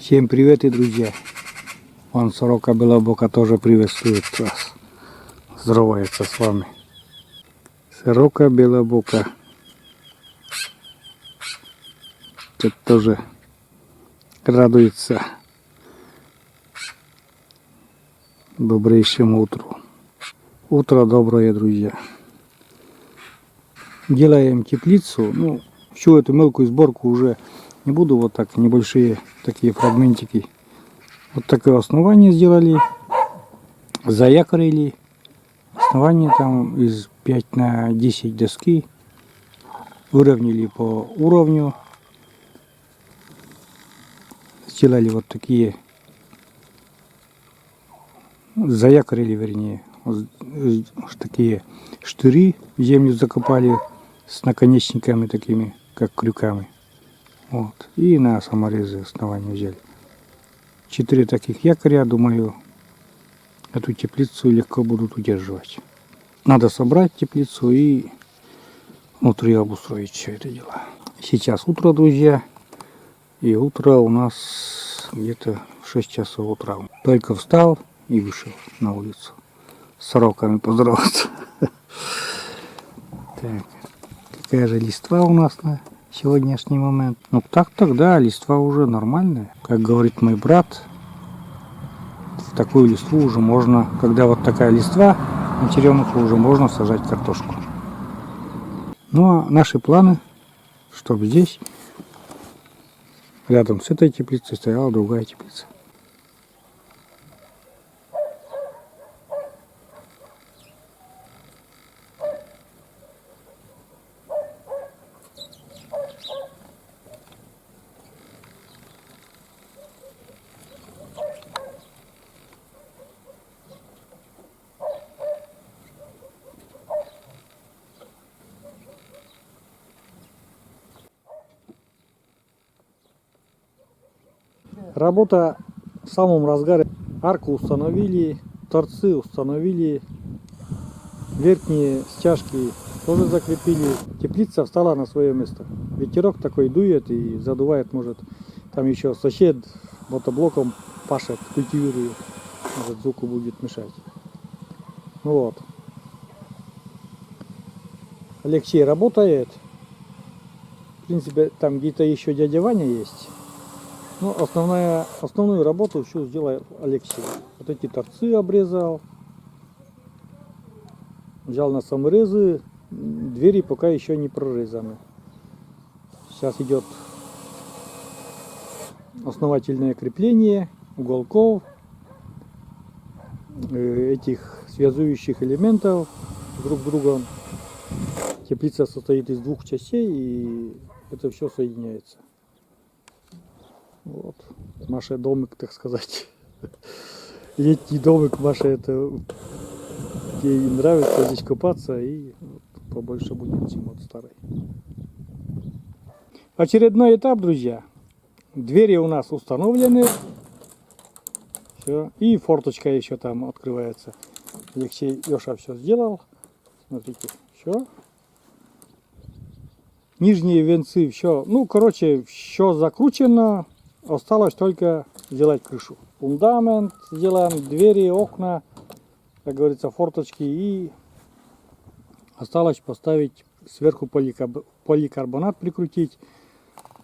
Всем привет, и друзья! Вон сорока белобока тоже приветствует вас. Здоровается с вами. Сорока белобока. Тут тоже радуется добрейшему утру. Утро доброе, друзья. Делаем теплицу. Ну, всю эту мелкую сборку уже не буду. Вот так, небольшие такие фрагментики. Вот такое основание сделали. Заякорили. Основание там из 5 на 10 доски. Выровняли по уровню. Сделали вот такие. Заякорили, вернее. Такие штыри в землю закопали с наконечниками такими, как крюками. Вот. И на саморезы основания взяли. 4 таких якоря, думаю, эту теплицу легко будут удерживать. Надо собрать теплицу и внутри обустроить все это дело. Сейчас утро, друзья. И утро у нас где-то в 6 часов утра. Только встал и вышел на улицу. С сороками поздороваться. Так, какая же листва у нас на сегодняшний момент? Ну так тогда листва уже нормальная. Как говорит мой брат, в такую листву уже можно, когда вот такая листва на черемуху, уже можно сажать картошку. Ну а наши планы, чтобы здесь рядом с этой теплицей стояла другая теплица. Работа в самом разгаре. Арку установили, торцы установили, верхние стяжки тоже закрепили. Теплица встала на свое место. Ветерок такой дует и задувает, может, там еще сосед мотоблоком пашет, культивирует, может, звуку будет мешать. Ну вот. Алексей работает. В принципе, там где-то еще дядя Ваня есть. Ну, основную работу всю сделал Алексей. Вот эти торцы обрезал. Взял на саморезы. Двери пока еще не прорезаны. Сейчас идет основательное крепление уголков, этих связующих элементов друг с другом. Теплица состоит из 2 частей, и это все соединяется. Вот. Маша домик, так сказать. Летний домик Маша, это ей нравится здесь купаться, и побольше будет, чем от старой. Очередной этап, друзья. Двери у нас установлены. Все. И форточка еще там открывается. Алексей Леша все сделал. Смотрите, все. Нижние венцы, все. Ну, короче, все закручено. Осталось только сделать крышу. Фундамент сделаем, двери, окна, как говорится, форточки. И осталось поставить сверху поликарбонат, прикрутить.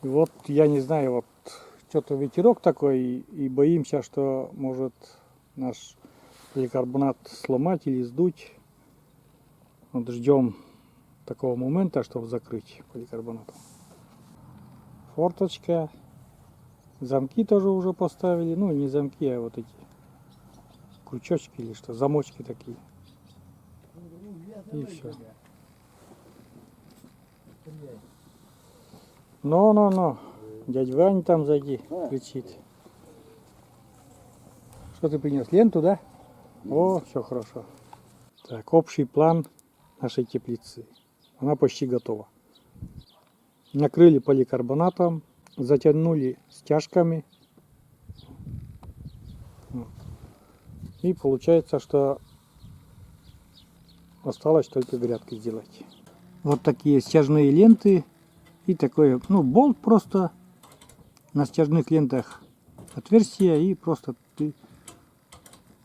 И вот, я не знаю, вот что-то ветерок такой. И боимся, что может наш поликарбонат сломать или сдуть. Вот ждем такого момента, чтобы закрыть поликарбонатом. Форточка. Замки тоже уже поставили. Ну, не замки, а вот эти крючочки или что, замочки такие. И все. Но. Дядя Ваня там сзади кричит. Что ты принес? Ленту, да? О, все хорошо. Так, общий план нашей теплицы. Она почти готова. Накрыли поликарбонатом. Затянули стяжками. И получается, что осталось только грядки сделать. Вот такие стяжные ленты. И такой, ну, болт просто на стяжных лентах отверстие, и просто ты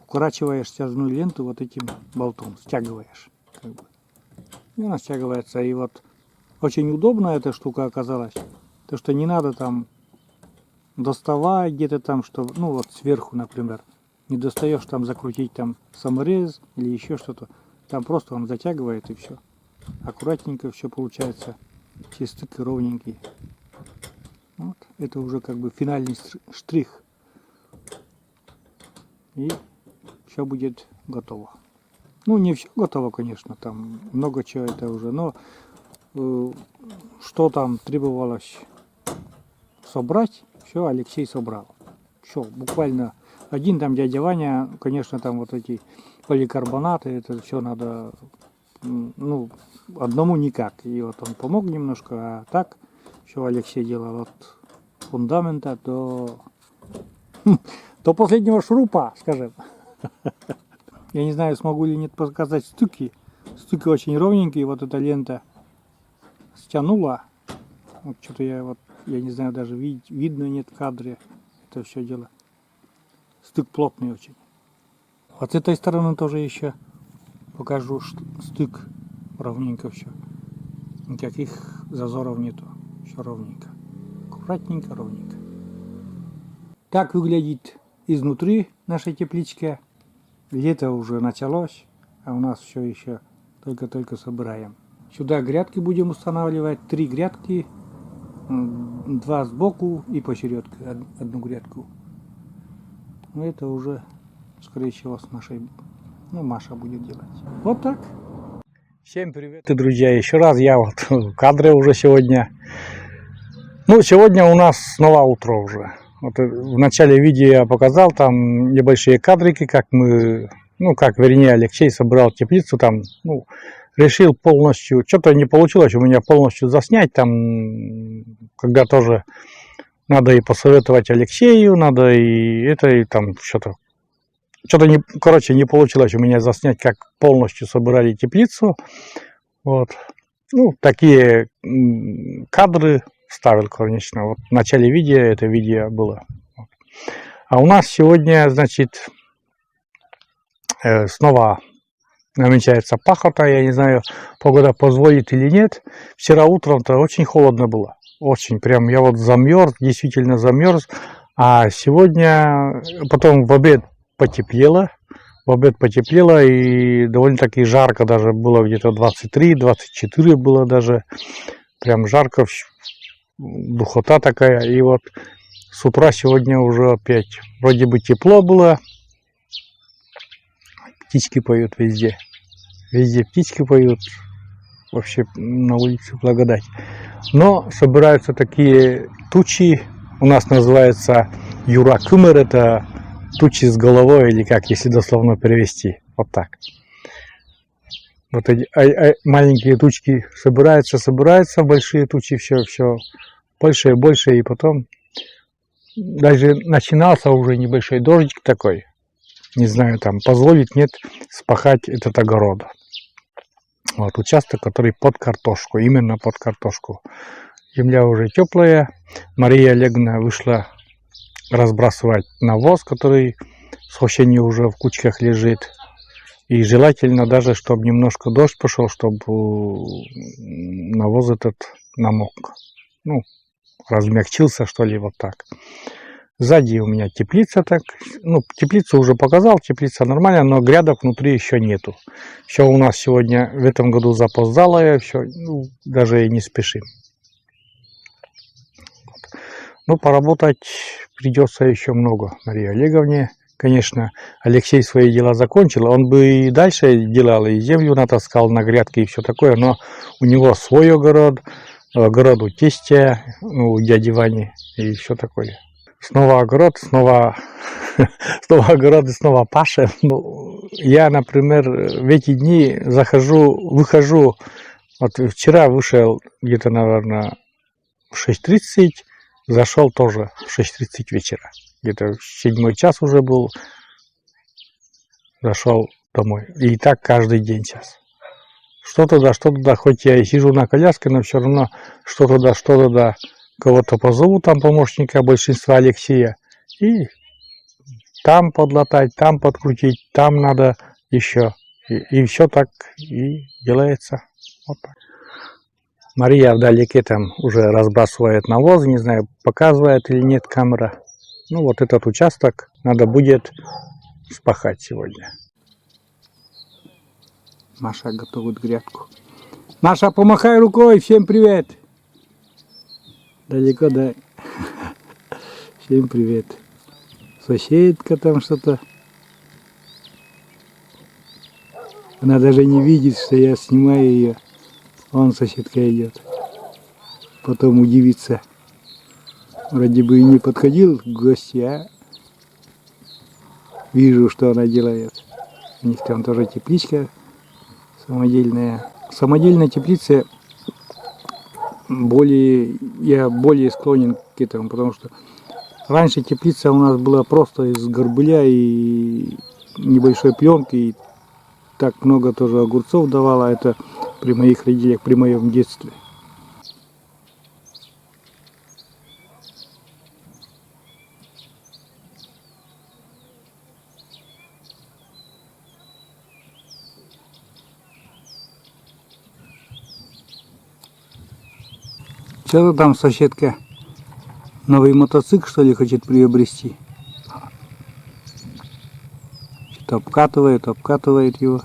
укорачиваешь стяжную ленту вот этим болтом, стягиваешь. Как бы. И она стягивается. И вот очень удобно эта штука оказалась. То, что не надо там доставать где-то там, что, ну вот сверху, например, не достаешь там закрутить там саморез или еще что-то. Там просто он затягивает и все. Аккуратненько все получается. Чистый, ровненький. Вот. Это уже как бы финальный штрих. И все будет готово. Ну, не все готово, конечно, там много чего это уже, но что там требовалось собрать, все Алексей собрал. Все, буквально один там дядя Ваня, конечно, там вот эти поликарбонаты, это все надо, ну, одному никак. И вот он помог немножко, а так все Алексей делал от фундамента до последнего шурупа, скажем. Я не знаю, смогу ли нет показать стыки. Стыки очень ровненькие, вот эта лента стянула. Вот что-то я не знаю, даже видно нет в кадре это все дело. Стык плотный очень. Вот с этой стороны тоже еще покажу стык. Ровненько все. Никаких зазоров нету. Все ровненько. Аккуратненько, ровненько. Так выглядит изнутри наша тепличка. Лето уже началось, а у нас все еще только собираем. Сюда грядки будем устанавливать. 3 грядки. 2 сбоку и посередке одну грядку. Но это уже, скорее всего, с нашей, ну, Маша будет делать. Вот так. Всем привет, друзья. Еще раз я вот в кадре уже сегодня. Ну, сегодня у нас снова утро уже. Вот в начале видео я показал там небольшие кадрики, как мы, ну, как, вернее, Алексей собрал теплицу там, ну, решил полностью, что-то не получилось у меня полностью заснять там, когда тоже надо и посоветовать Алексею, надо и это, и там что-то не, короче, не получилось у меня заснять, как полностью собирали теплицу, вот, ну, такие кадры вставил, конечно, вот в начале видео это видео было. А у нас сегодня, значит, снова намечается пахота, я не знаю, погода позволит или нет. Вчера утром-то очень холодно было, очень, прям я вот замерз, действительно замерз, а сегодня, потом в обед потеплело, и довольно-таки жарко даже было, где-то 23-24 было даже, прям жарко, духота такая, и вот с утра сегодня уже опять вроде бы тепло было, птички поют везде птички поют, вообще на улице благодать, но собираются такие тучи, у нас называется юра-кумер, это тучи с головой, или как, если дословно перевести, вот так. Вот эти маленькие тучки собираются, большие тучи все больше и больше, и потом даже начинался уже небольшой дождик такой, не знаю, там позволит, нет, спахать этот огород. Вот участок, который под картошку, именно под картошку. Земля уже теплая, Мария Олеговна вышла разбрасывать навоз, который с осени уже в кучках лежит. И желательно даже, чтобы немножко дождь пошел, чтобы навоз этот намок. Ну, размягчился, что ли, вот так. Сзади у меня теплица так. Ну, теплицу уже показал, теплица нормальная, но грядок внутри еще нету. Все у нас сегодня в этом году запоздалое, все, ну, даже и не спешим. Ну, поработать придется еще много Марии Олеговне. Конечно, Алексей свои дела закончил, он бы и дальше делал, и землю натаскал на грядки и все такое, но у него свой огород у тестя, ну, у дяди Вани и все такое. Снова огород, снова огород и снова Паша. Я, например, в эти дни выхожу, вот вчера вышел где-то, наверное, в 6:30, зашел тоже в 6:30 вечера. Где-то в 7 час уже был, зашел домой. И так каждый день сейчас. Что туда, хоть я и сижу на коляске, но все равно что туда, кого-то позову, там помощника большинства Алексея, И там подлатать, там подкрутить, там надо еще. И все так и делается. Вот так. Мария вдалеке там уже разбрасывает навоз, не знаю, показывает или нет камера. Ну вот этот участок надо будет спахать сегодня. Маша готовит грядку. Маша, помахай рукой, всем привет. Далеко, да. Всем привет. Соседка там что-то. Она даже не видит, что я снимаю ее. Вон соседка идет. Потом удивится. Вроде бы и не подходил к гости, а вижу, что она делает. У них там тоже тепличка самодельная. В самодельной теплице я более склонен к этому, потому что раньше теплица у нас была просто из горбыля и небольшой пленки, и так много тоже огурцов давала. Это при моих родителях, при моем детстве. Что-то там соседка новый мотоцикл, что ли, хочет приобрести. Что-то обкатывает его.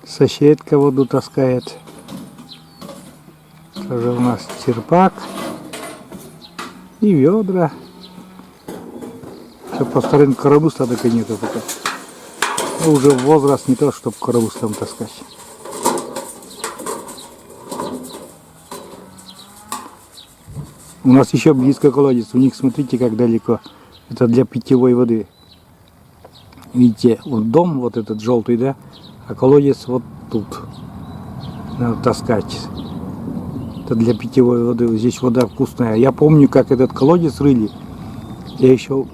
Соседка воду таскает. Тоже у нас черпак и ведра. Все по старым коробустам так и нету пока. Ну, уже возраст не то, чтобы коробустам таскать. У нас еще близко колодец. У них смотрите, как далеко. Это для питьевой воды. Видите, вот дом, вот этот желтый, да? А колодец вот тут. Надо таскать. Это для питьевой воды. Здесь вода вкусная. Я помню, как этот колодец рыли. Я еще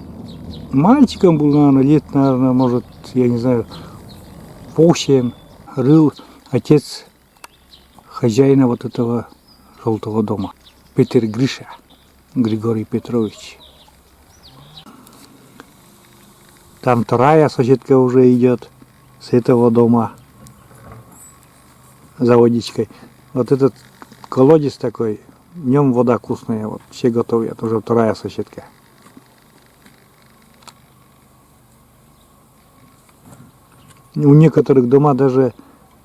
мальчиком был, наверное, лет, наверное, может, я не знаю, 8. Рыл отец хозяина вот этого желтого дома. Петр Гриша, Григорий Петрович. Там вторая соседка уже идет с этого дома за водичкой. Вот этот колодец такой, в нем вода вкусная, вот все готовят, уже вторая соседка. У некоторых дома даже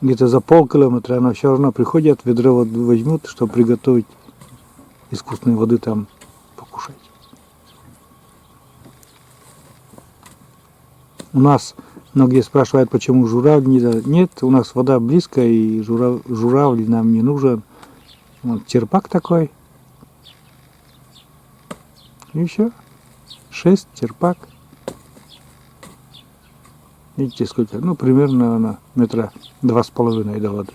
где-то за полкилометра, но все равно приходят, ведро воды возьмут, чтобы приготовить искусственной воды там покушать. У нас многие спрашивают, почему журавль не дают. Нет, у нас вода близко, и журавль нам не нужен. Вот черпак такой. И все. 6 черпак. Видите, сколько? Ну, примерно на метра 2,5 до воды.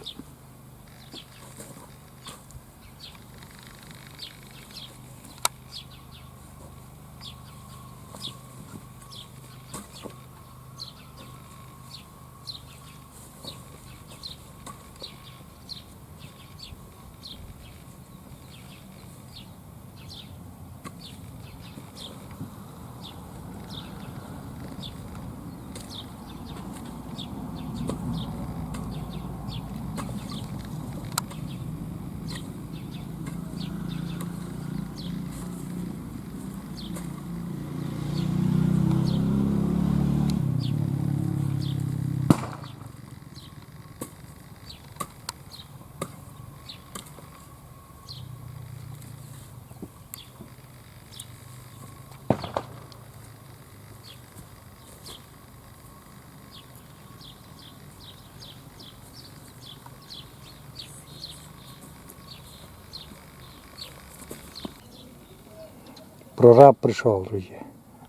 Прораб пришел, друзья.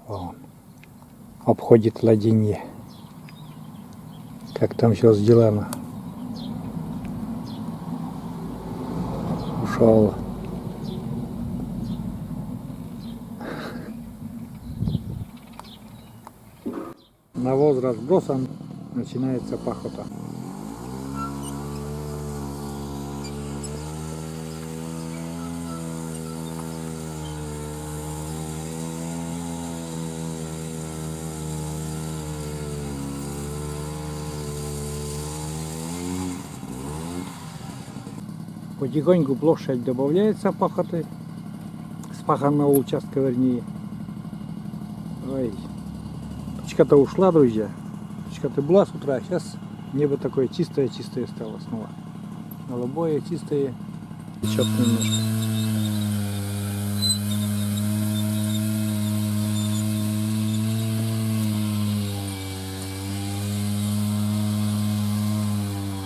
Вон. Обходит ладенье. Как там все сделано. Ушел. Навоз разбросан, начинается пахота. Потихоньку площадь добавляется пахоты, спаханного участка вернее. Ой, тучка-то ушла, друзья. Тучка-то была с утра, а сейчас небо такое чистое-чистое стало снова. Голубое, чистое, течет немножко.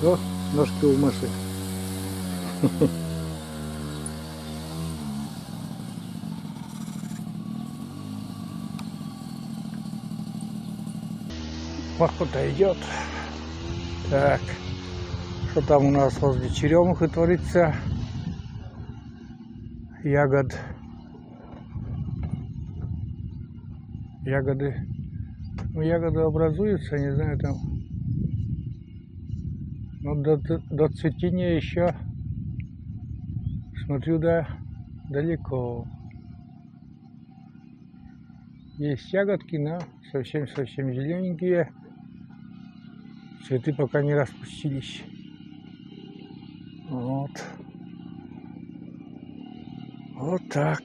О, ножки у Маши. Пахота идет. Так, что там у нас возле черемухи творится? Ягоды. Ну, ягоды образуются, не знаю, там. Но до цветения еще, смотрю, да, далеко. Есть ягодки, но совсем зелененькие. Цветы пока не распустились. Вот. Вот так.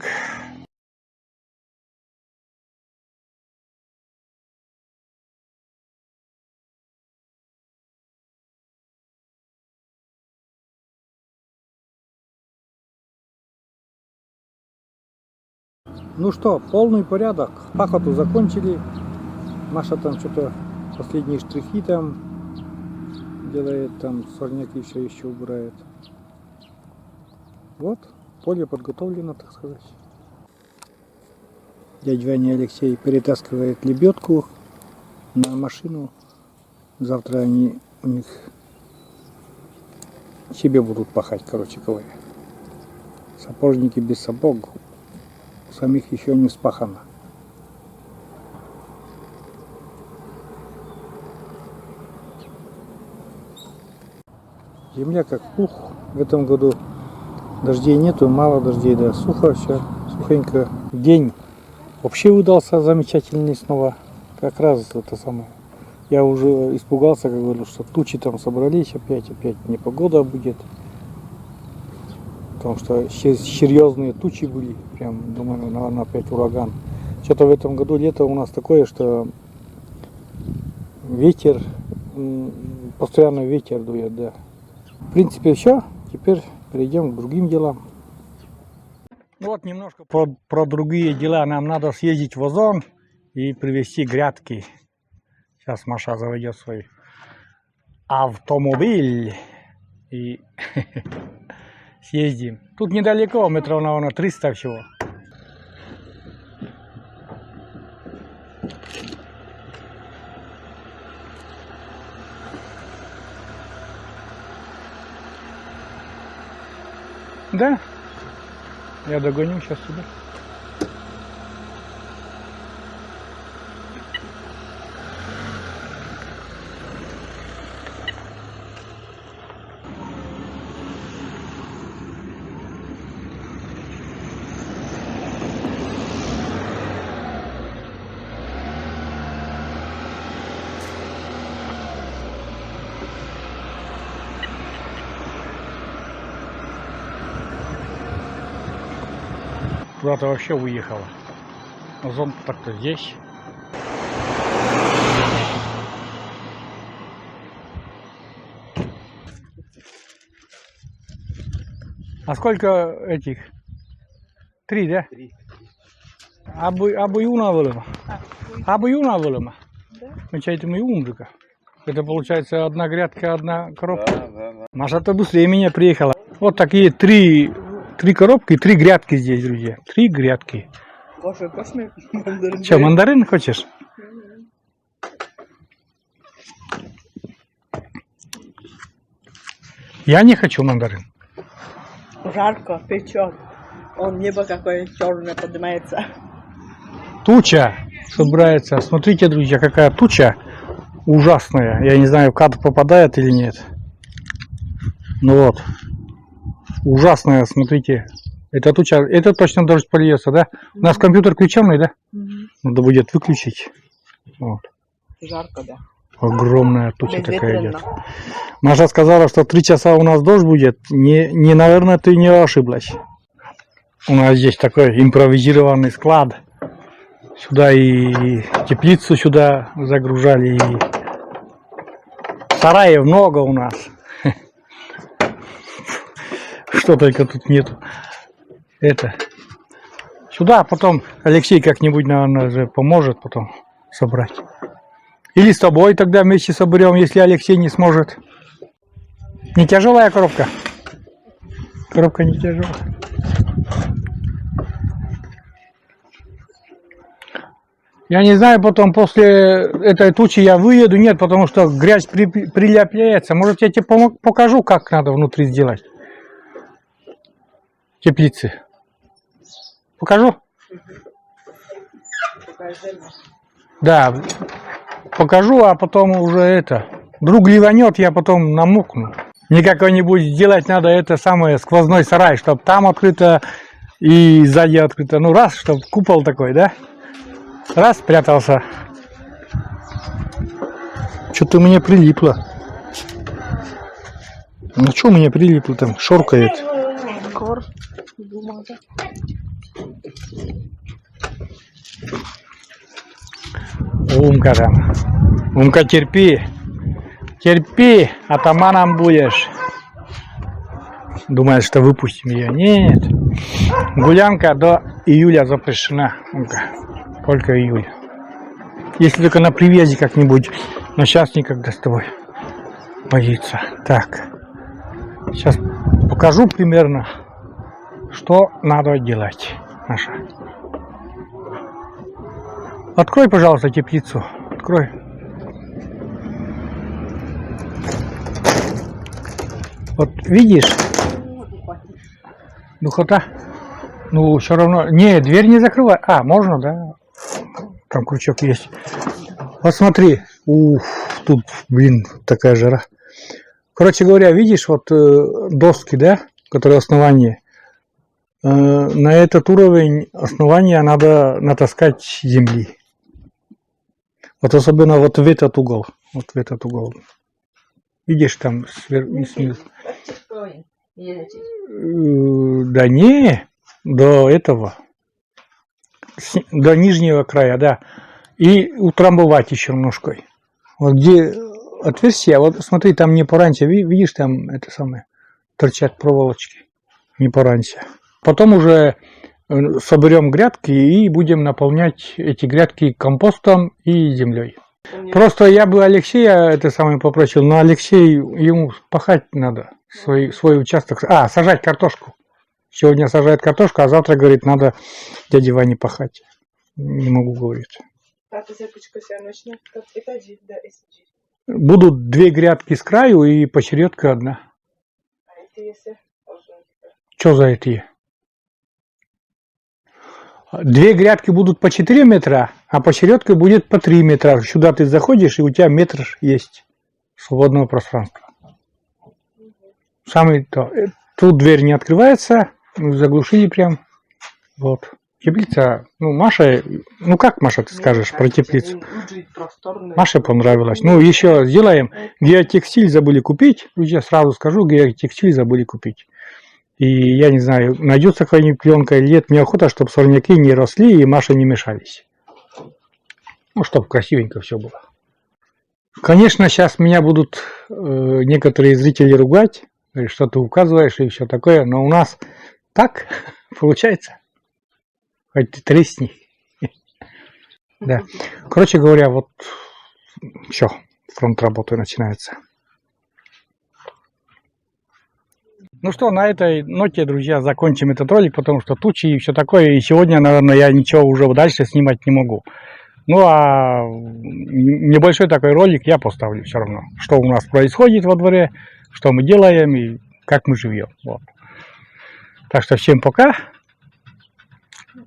Ну что, полный порядок. Пахоту закончили. Маша там что-то последние штрихи там делает, там сорняки все еще убирает. Вот, поле подготовлено, так сказать. Дядя Ваня Алексей перетаскивает лебедку на машину. Завтра они у них себе будут пахать, короче говоря. Сапожники без сапог. Самих еще не спахано. Земля как пух. В этом году дождей нету, мало дождей, да, сухо все, сухенько. День вообще выдался замечательный снова. Как раз это самое. Я уже испугался, как говорю, что тучи там собрались, опять непогода будет. Потому что серьезные тучи были, прям, думаю, наверное, опять ураган. Что-то в этом году лето у нас такое, что ветер, постоянно ветер дует, да. В принципе, все, теперь перейдем к другим делам. Вот немножко про другие дела. Нам надо съездить в Озон и привезти грядки. Сейчас Маша заведет свой автомобиль и съездим. Тут недалеко, метров, наверное, 300 всего. Да? Я догоню сейчас тебя. Куда-то вообще уехала. Озон так-то здесь. А сколько этих? 3, да? 3. Абы юна вылема. Абы юна вылема. Мечайте мы умжика. Это получается одна грядка, одна коробка. Да. Маша-то быстрее меня приехала. Вот такие 3 коробки, 3 грядки здесь, друзья. 3 грядки. Что, мандарин хочешь? Я не хочу мандарин. Жарко, печет. Он небо какое черное поднимается. Туча собирается. Смотрите, друзья, какая туча. ужасная. Я не знаю, в кадр попадает или нет. Ну вот. Ужасная, смотрите. Это туча. Это точно дождь польется, да? У нас компьютер включенный, да? Надо будет выключить. Вот. Жарко, да. Огромная туча такая Безветренно. идет. Маша сказала, что 3 часа у нас дождь будет. Не, наверное, ты не ошиблась. У нас здесь такой импровизированный склад. Сюда и теплицу сюда загружали. И сараев много у нас. Что только тут нету. Это. Сюда потом Алексей как-нибудь, наверное, же поможет потом собрать. Или с тобой тогда вместе соберем, если Алексей не сможет. Не тяжелая коробка? Коробка не тяжелая. Я не знаю, потом после этой тучи я выеду, нет, потому что грязь приляпляется. Может, я тебе покажу, как надо внутри сделать теплицы. Покажу? Да, покажу, а потом уже это. Вдруг ливанет, я потом намокну. Мне какой-нибудь сделать надо это самое сквозной сарай, чтобы там открыто и сзади открыто. Ну раз, чтобы купол такой, да? Раз, спрятался. Что-то у меня прилипло. Ну что у меня прилипло там? Шоркает. Умка там. Умка, терпи. Терпи, атаманом будешь. Думаешь, что выпустим ее? Нет. Гулянка до июля запрещена. Умка. Только июль. Если только на привязи как-нибудь. Но сейчас никогда с тобой боится. Так. Сейчас покажу примерно, что надо делать. Маша. Открой, пожалуйста, теплицу. Открой. Вот видишь? Духота. Ну, все равно. Не, дверь не закрывай. А, можно, да? Там крючок есть. Вот смотри. Уф, тут, блин, такая жара. Короче говоря, видишь, вот доски, да, которые основание. На этот уровень основания надо натаскать земли. Вот особенно вот в этот угол. Вот в этот угол. Видишь, там снизу. Да не, до этого. До нижнего края, да. И утрамбовать еще ножкой. Вот где отверстие, вот смотри, там не пораньше, видишь, там это самое, торчат проволочки. Не пораньше. Потом уже соберем грядки и будем наполнять эти грядки компостом и землей. Просто я бы Алексея это самое попросил, но Алексей, ему пахать надо, свой участок. А, сажать картошку. Сегодня сажает картошку, а завтра, говорит, надо дяде Ване пахать. Не могу говорить. Будут 2 грядки с краю и почередка 1. Что за эти? 2 грядки будут по 4 метра, а почередка будет по 3 метра. Сюда ты заходишь, и у тебя метр есть свободного пространства. Самый то. Тут дверь не открывается, заглушили прям. Вот. Теплица, ну, Маша, ну как, Маша, ты скажешь про теплицу? Маше понравилось. Ну, еще сделаем. Геотекстиль забыли купить. Я сразу скажу, геотекстиль забыли купить. И я не знаю, найдется какая-нибудь пленка или нет. Мне охота, чтобы сорняки не росли и Маше не мешались. Ну, чтобы красивенько все было. Конечно, сейчас меня будут некоторые зрители ругать, что ты указываешь и все такое, но у нас так получается. Хоть ты тресни. Да. Короче говоря, вот все, фронт работы начинается. Ну что, на этой ноте, друзья, закончим этот ролик, потому что тучи и все такое. И сегодня, наверное, я ничего уже дальше снимать не могу. Ну а небольшой такой ролик я поставлю все равно. Что у нас происходит во дворе, что мы делаем и как мы живем. Вот. Так что всем пока.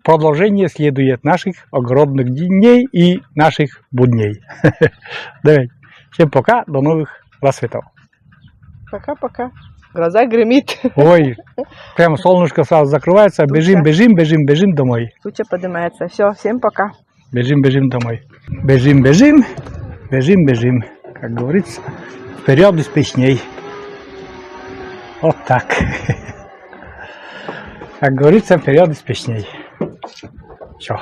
Продолжение следует наших огородных дней и наших будней. Давай. Всем пока, до новых рассветов. Пока-пока. Глаза гремит. Ой, прямо солнышко сразу закрывается. Бежим, бежим, бежим, бежим домой. Туча поднимается. Все, всем пока. Бежим, бежим домой. Бежим, бежим, бежим, бежим. Как говорится, вперед без песней. Вот так. Как говорится, вперед без песней. Все.